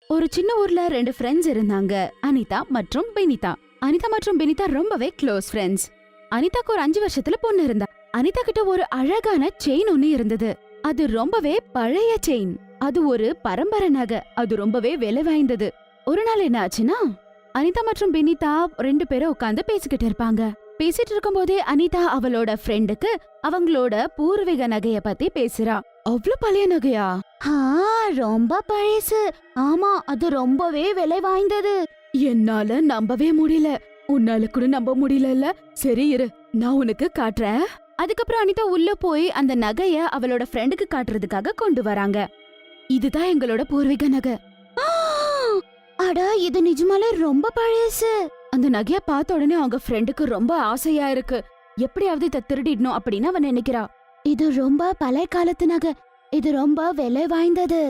ஒரு சின்ன ஊர்ல ரெண்டு ஃப்ரெண்ட்ஸ் இருந்தாங்க, அனிதா மற்றும் பெனிதா. அனிதா மற்றும் பெனிதா ரொம்பவே க்ளோஸ் ஃப்ரெண்ட்ஸ். அனிதாக்கு ஒரு 5 வருஷத்துல பொண்ணு இருந்தா. அனிதா கிட்ட ஒரு அழகான செயின் ஒன்னு இருந்தது. அது ரொம்பவே பழைய செயின். அது ஒரு பரம்பரை நகை. அது ரொம்பவே விலை வாய்ந்தது. ஒரு நாள் என்ன ஆச்சுன்னா, அனிதா மற்றும் பெனிதா 2 பேரும் உட்கார்ந்து பேசிக்கிட்டு இருப்பாங்க. பேசிட்டு இருக்கும்போதே அனிதா அவளோட ஃப்ரெண்டுக்கு அவங்களோட பூர்வீக நகைய பத்தி பேசுறா. அவ்வளவு பழைய நகையா? ரொம்ப பழசு. ஆமா, அது ரொம்பவே விலை வாய்ந்தது. என்னால நம்பவே முடியல. உன்னால கூட நம்ப முடியல. சரி இரு, நான் உனக்கு காட்டுறேன். அதுக்கப்புறம் அனிதா உள்ள போய் அந்த நகைய அவளோட ஃப்ரெண்டுக்கு காட்டுறதுக்காக கொண்டு வராங்க. இதுதான் எங்களோட பூர்வீக நகை. அட, இது நிஜமாலே ரொம்ப பழசு. அந்த நகைய பார்த்த உடனே அவங்க ஃப்ரெண்டுக்கு ரொம்ப ஆசையா இருக்கு. எப்படியாவது இத திருடிடணும் அப்படின்னு அவன் நினைக்கிறா. இது ரொம்ப பழைய காலத்து நகை. இது ரொம்ப விலை வாய்ந்தது.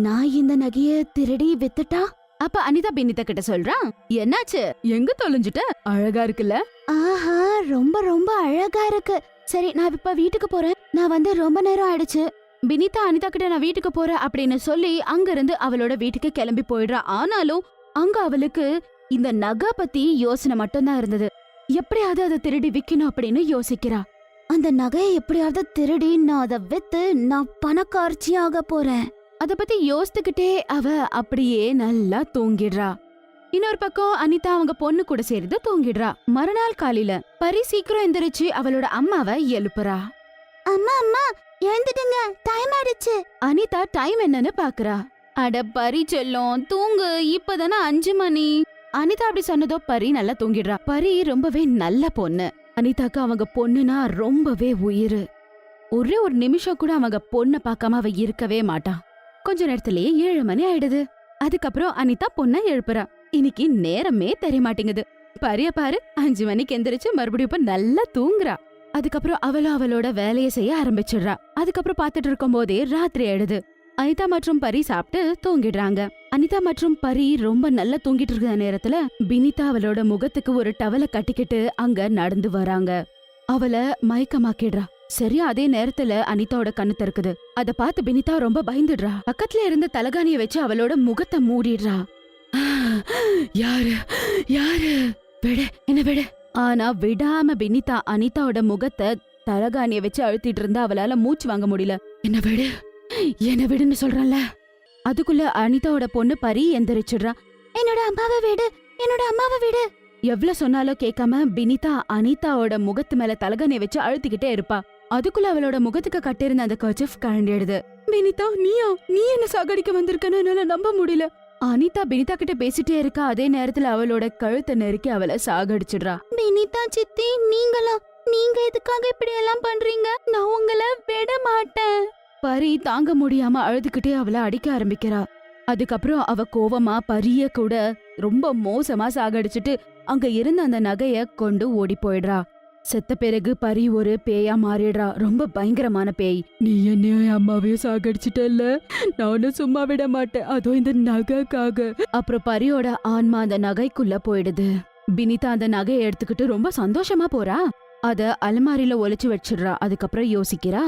நான் இந்த நகைய திருடி வித்துட்டா? அப்ப அனிதா பெனிதா கிட்ட சொல்றான், என்னாச்சு, எங்க தொலைஞ்சிட்ட? அழகா இருக்குல்ல? ஆஹா, ரொம்ப ரொம்ப அழகா இருக்கு. சரி, நான் இப்ப வீட்டுக்கு போறேன். நான் வந்து ரொம்ப நேரம் ஆயிடுச்சு. பெனிதா அனிதா கிட்ட நான் வீட்டுக்கு போறேன் அப்படின்னு சொல்லி அங்க இருந்து அவளோட வீட்டுக்கு கிளம்பி போயிடுறா. ஆனாலும் அங்க அவளுக்கு இந்த நகை பத்தி யோசனை மட்டும்தான் இருந்தது. எப்படியாவது அதை திருடி விக்கணும் அப்படின்னு யோசிக்கிறா. அந்த நகையை எப்படியாவது திருடி நான் அதை வித்து நான் பணக்காட்சியாக போறேன். அத பத்தி யோசித்துக்கிட்டே அவ அப்படியே நல்லா தூங்கிடுறா. இன்னொரு பக்கம் அனிதா அவங்க பொண்ணு கூட சேர்ந்து தூங்கிடுறா. மறுநாள் காலையில பரி சீக்கிரம் எந்திரிச்சு அவளோட அம்மாவை எழுப்புறா. அம்மா அம்மா, எழுந்துடுங்க, டைம் ஆயிடுச்சு. அனிதா டைம் என்னன்னு பாக்குறா. அட பரி செல்லம், தூங்கு, இப்பதானே 5 மணி. அனிதா அப்படி சொன்னதோ பரி நல்லா தூங்கிடுறா. பரி ரொம்பவே நல்ல பொண்ணு. அனிதாக்கு அவங்க பொண்ணுனா ரொம்பவே உயிரு. ஒரே ஒரு நிமிஷம் கூட அவங்க பொண்ண பார்க்காம அவ இருக்கவே மாட்டா. கொஞ்ச நேரத்திலேயே 7 மணி ஆயிடுது. அதுக்கப்புறம் அனிதா பொண்ண எழுப்புறா. இன்னைக்கு நேரமே தெரிய மாட்டேங்குது. பரிய பாரு, 5 மணிக்கு எந்திரிச்சு மறுபடியும் இப்ப நல்லா தூங்குறா. அதுக்கப்புறம் அவளும் அவளோட வேலையை செய்ய ஆரம்பிச்சிடுறா. அதுக்கப்புறம் பாத்துட்டு இருக்கும் போதே ராத்திரி ஆயிடுது. அனிதா மற்றும் பரி சாப்பிட்டு தூங்கிடுறாங்க. அனிதா மற்றும் பரி ரொம்ப நல்லா தூங்கிட்டு இருக்கிற நேரத்துல பெனிதா அவளோட முகத்துக்கு ஒரு டவலை கட்டிக்கிட்டு அங்க நடந்து வராங்க. அவளை மயக்கமாக்கிடுறா. சரியா அதே நேரத்துல அனிதாவோட கண்ணு திறக்குது. அத பார்த்து பெனிதா ரொம்ப பயந்துடுறா. பக்கத்துல இருந்த தலகாணிய வச்சு அவளோட முகத்தை மூடிடுறா. யாரு யாரு, விடு, என்ன விடு. ஆனா விடாம பெனிதா அனிதாவோட முகத்தை தலகாணிய வச்சு அழுத்திட்டு இருந்தா அவளால மூச்சு வாங்க முடியல. என்ன விடு, என்ன விடுன்னு சொல்றல. அதுக்குள்ள அனிதாவோட பொண்ணு பரி எந்திரிச்சிடுறா. என்னோட அம்மாவை விடு, என்னோட அம்மாவை விடு. எவ்வளவு சொன்னாலும் கேட்காம பெனிதா அனிதாவோட முகத்து மேல தலகாணிய வச்சு அழுத்திக்கிட்டே இருப்பா. அதுக்குள்ள அவளோட முகத்துக்கு கட்டிருந்த அந்த கர்ச்சீஃப் கழண்டிடுது. பெனிதா, நீயா? நீ என்ன சாகடிக்க வந்திருக்கன்னு என்னால நம்ப முடியல. அனிதா பெனிதா கிட்ட பேசிட்டே இருக்கா. அதே நேரத்துல அவளோட கழுத்தை நெருக்கி அவளை சாகடிச்சிடுறா. பெனிதா சித்தி, நீங்க எதுக்காக இப்படி எல்லாம் பண்றீங்க? நான் உங்களை விட மாட்டேன். பரி தாங்க முடியாம அழுதுகிட்டே அவளை அடிக்க ஆரம்பிக்கிறா. அதுக்கப்புறம் அவ கோவமா பரிய கூட ரொம்ப மோசமா சாகடிச்சிட்டு அங்க இருந்த அந்த நகைய கொண்டு ஓடி போயிடுறா. செத்த பிறகு பரி ஒரு பேயா மாறிடுறா. ரொம்ப பயங்கரமான பேய். நீ என்ன அம்மாவையும் சாகடிச்சிட்டல்ல, நான் ஒன்னு சும்மா விட மாட்டேன், அதோ இந்த நகைக்காக. அப்புறம் பரியோட ஆன்மா அந்த நகைக்குள்ள போயிடுது. பெனிதா அந்த நகையை எடுத்துக்கிட்டு ரொம்ப சந்தோஷமா போறா. அத அலமாரியில ஒளிச்சு வச்சிடுறா. அதுக்கப்புறம் யோசிக்கிறா,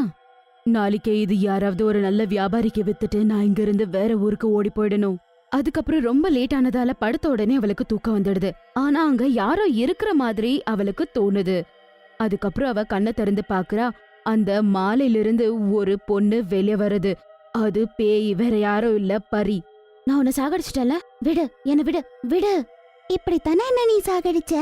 நாளைக்கே இது யாராவது ஒரு நல்ல வியாபாரிக்கு வித்துட்டு நான் இங்க இருந்து வேற ஊருக்கு ஓடி போயிடணும். அதுக்கப்புறம் ரொம்ப லேட் ஆனதால படுத்த உடனே அவளுக்கு தூக்கம் வந்துடுது. ஆனா அங்க யாரோ இருக்கிற மாதிரி அவளுக்கு தோணுது. அதுக்கப்புறம் அவ கண்ணை திறந்து பாக்குறா. அந்த மாலையிலிருந்து ஒரு பொண்ணு வெளிய வருது. அது பேய், வேற யாரும் இல்ல, பரி. நான் உன்னை சாகடிச்சிட்டல, விடு, என்ன விடு, விடு. இப்படித்தானே என்ன நீ சாகடிச்ச?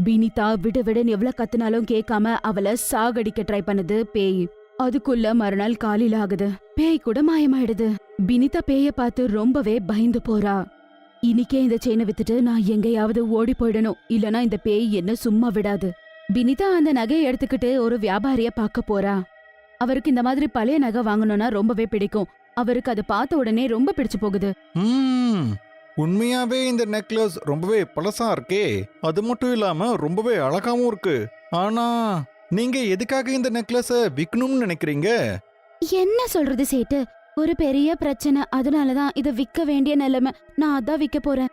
பெனிதா விடு விடுன்னு எவ்வளவு கத்துனாலும் கேட்காம அவளை சாகடிக்க ட்ரை பண்ணுது பேய். அதுக்குள்ள மறுநாள் காலையில ஆகுது. பேய் கூட மாயமாயிடுது. பெனிதா பேய பார்த்து ரொம்பவே பயந்து போறா. இன்னைக்கே இந்த செயினை வித்துட்டு நான் எங்கேயாவது ஓடி போயிடணும், இல்லனா இந்த பேய் என்ன சும்மா விடாது. பெனிதா அந்த நகையை எடுத்துக்கிட்டு ஒரு வியாபாரிய பார்க்க போறா. அவருக்கு இந்த மாதிரி பழைய நகை வாங்கணும்னா ரொம்பவே பிடிக்கும். அவருக்கு அதை பார்த்த உடனே ரொம்ப பிடிச்சு போகுது. உண்மையாவே இந்த நெக்லஸ் ரொம்பவே பழசா இருக்கே. அது மட்டும் இல்லாம ரொம்பவே அழகாவும் இருக்கு. ஆனா நீங்க எதுக்காக இந்த நெக்லஸ விக்கணும்னு நினைக்கிறீங்க? என்ன சொல்றது சேட்டு, ஒரு பெரிய பிரச்சனை, அதனாலதான் இத விக்க வேண்டிய நிலைமை. நான் அதான் விக்க போறேன்.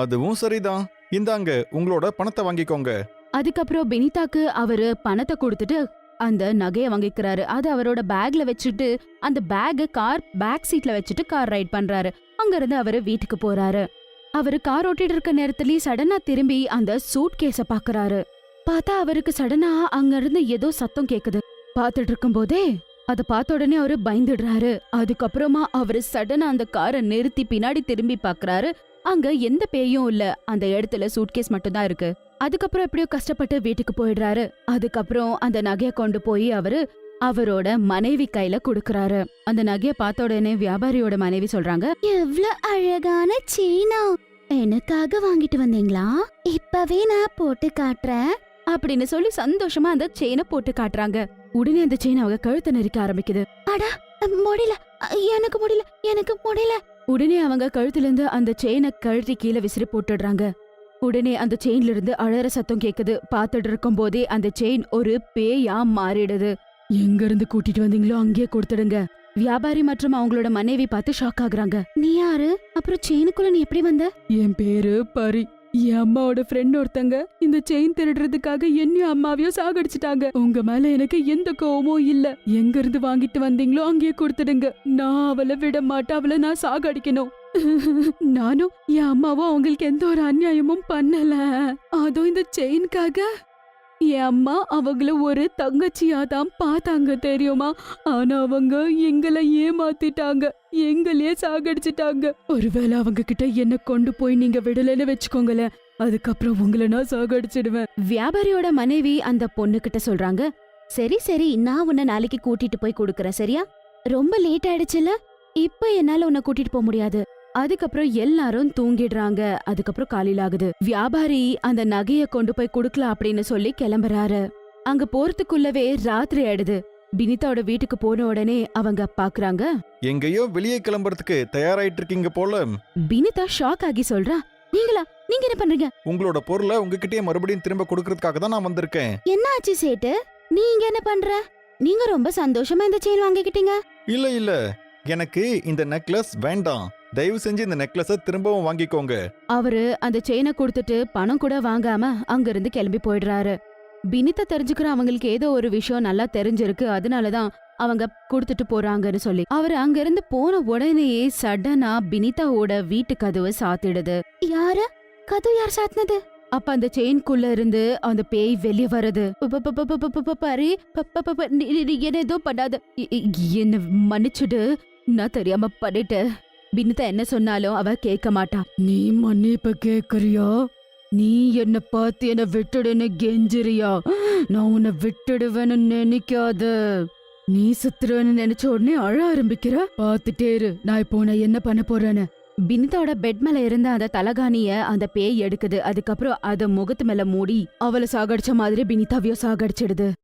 அதுவும் சரிதான். இந்தாங்க, உங்களோட பணத்தை வாங்கிக்கோங்க. அதுக்கப்புறம் பெனிதாக்கு அவரு பணத்தை கொடுத்துட்டு அந்த நகைய வாங்கிக்கிறாரு. அது அவரோட பேக்ல வச்சுட்டு அந்த பேக்க கார் பேக் சீட்ல வச்சுட்டு கார் ரைட் பண்றாரு. அங்க இருந்து அவரு வீட்டுக்கு போறாரு. அவரு கார் ஓட்டிட்டு இருக்க நேரத்துலயே சடனா திரும்பி அந்த சூட் கேஸ பாக்குறாரு. பார்த்தா அவருக்கு சடனா அங்க இருந்து ஏதோ சத்தம் கேக்குது. பாத்துட்டு இருக்கும் போதே அத பார்த்த உடனே அவரு பயந்துடுறாரு. அதுக்கப்புறமா அவரு சடனா அந்த காரை நிறுத்தி பின்னாடி திரும்பி பாக்குறாரு. அங்க எந்த பேயும் இல்ல. அந்த இடத்துல சூட்கேஸ் மட்டும் தான் இருக்கு. அதுக்கப்புறம் எப்படியோ கஷ்டப்பட்டு வீட்டுக்கு போயிடுறாரு. அதுக்கப்புறம் அந்த நகைய கொண்டு போய் அவரு அவரோட மனைவி கையில குடுக்கறாரு. அந்த நகைய பார்த்த உடனே வியாபாரியோட மனைவி சொல்றாங்க, எவ்வளவு அழகான செயினா, எனக்காக வாங்கிட்டு வந்தீங்களா? இப்பவே நான் போட்டு காட்டுறேன் அப்படின்னு சொல்லி சந்தோஷமா அந்த செயினை போட்டு காட்டுறாங்க. உடனே அந்த செயின் அவங்க கழுத்தை நெரிக்க ஆரம்பிக்குது. அடா முடியல, எனக்கு முடியல, எனக்கு முடியல. உடனே அவங்க கழுத்துல இருந்து அந்த செயினை கழட்டி கீழே விசிறி போட்டுடுறாங்க. உடனே அந்த செயின்ல இருந்து அழற சத்தம் கேக்குது. பாத்துட்டு இருக்கும் போதே அந்த செயின் ஒரு பேயா மாறிடுது. எங்க இருந்து கூட்டிட்டு வந்தீங்களோ அங்கேயே கொடுத்துடுங்க. வியாபாரி மற்றும் அவங்களோட மனைவி பார்த்து ஷாக் ஆகுறாங்க. நீ யாரு? அப்புறம் செயினுக்குள்ள நீ எப்படி வந்த? என் பேரு பரி. என் அம்மாவோட ஃப்ரெண்ட் ஒருத்தங்க இந்த செயின் திருடுறதுக்காக என்னையும் அம்மாவையும் சாகடிச்சிட்டாங்க. உங்க மேல எனக்கு எந்த கோவமும் இல்ல. எங்க இருந்து வாங்கிட்டு வந்தீங்களோ அங்கேயே கொடுத்துடுங்க. நான் அவளை விட மாட்டேன். அவளை நான் சாகடிக்கணும். நானும் என் அம்மாவும் அவங்களுக்கு எந்த ஒரு அநியாயமும் பண்ணல. அதுவும் இந்த செயின்காக. என் அம்மா அவங்கள ஒரு தங்கச்சியா தான் பார்த்தாங்க தெரியுமா? ஆனா அவங்க எங்களை ஏமாத்திட்டாங்க. எங்களையே சாகடிச்சிட்டாங்க. ஒருவேளை அவங்க கிட்ட என்ன கொண்டு போய் நீங்க விடலன்னு வச்சுக்கோங்களேன், அதுக்கப்புறம் உங்களை நான் சாகடிச்சிடுவேன். வியாபாரியோட மனைவி அந்த பொண்ணு கிட்ட சொல்றாங்க, சரி சரி, நான் உன்னை நாளைக்கு கூட்டிட்டு போய் கொடுக்கறேன், சரியா? ரொம்ப லேட் ஆயிடுச்சுல, இப்ப என்னால உன்னை கூட்டிட்டு போக முடியாது. அதுக்கப்புறம் எல்லாரும் தூங்கிடுறாங்க. அதுக்கப்புறம் காலையில ஆகுது. வியாபாரி அந்த நகைய கொண்டு போய் குடுக்கலாம் அப்படின்னு சொல்லி கிளம்புறாரு. அங்க போறதுக்குள்ளவே ராத்திரி ஆயிடுது. பினிதாவோட வீட்டுக்கு போன உடனே அவங்க பாக்குறாங்க, எங்கேயோ வெளியே கிளம்புறதுக்கு தயாராயிட்டு இருக்கீங்க போல. பினிதா ஷாக் ஆகி சொல்றா, நீங்களா? நீங்க என்ன பண்றீங்க? உங்களோட பொருளை உங்ககிட்டயே மறுபடியும் திரும்ப கொடுக்கறதுக்காக தான் நான் வந்திருக்கேன். என்ன ஆச்சு சேட்டு? நீங்க என்ன பண்ற? நீங்க ரொம்ப சந்தோஷமா இந்த செயின் வாங்கிக்கிட்டீங்க. இல்ல இல்ல, எனக்கு இந்த நெக்லஸ் வேண்டாம். தயவு செஞ்சு இந்த நெக்லஸ திரும்பவும் வாங்கிக்கோங்க. அவரு அந்த செயினை கொடுத்துட்டு பணம் கூட வாங்காம அங்க இருந்து கிளம்பி போயிடுறாரு. பினிதா தெரிஞ்சுக்கிற அவங்களுக்கு ஏதோ ஒரு விஷயம் நல்லா தெரிஞ்சிருக்கு, அதனாலதான் அவங்க கொடுத்துட்டு போறாங்கன்னு சொல்லி அவரு அங்க இருந்து போன உடனேயே சடனா பினிதாவோட வீட்டு கதவை சாத்திடுது. யாரு? கதவு யார் சாத்தினது? அப்ப அந்த செயின்குள்ள இருந்து அந்த பேய் வெளியே வருது. பாரு, என்ன ஏதோ பண்ணாத, என்ன மன்னிச்சுடு, நான் தெரியாம பண்ணிட்டேன். பினிதா என்ன சொன்னாலும் அவ கேட்க மாட்டா. நீ மன்னிப்பு கேக்குறியா? நீ என்ன பார்த்து என்ன விட்டுடுன்னு கெஞ்சிரியா? நான் உன்னை விட்டுடுவேன்னு நினைக்காத. நீ சுத்துறன்னு நினைச்ச உடனே அழ ஆரம்பிக்கிற. பாத்துட்டே இரு, நான் இப்போ உன்னை என்ன பண்ண போறேன்னு. பினிதாவோட பெட் மேல இருந்த அந்த தலகாணிய அந்த பேய் எடுக்குது. அதுக்கப்புறம் அத முகத்து மேல மூடி அவளை சாகடிச்ச மாதிரி பினிதாவையும் சாகடிச்சிடுது.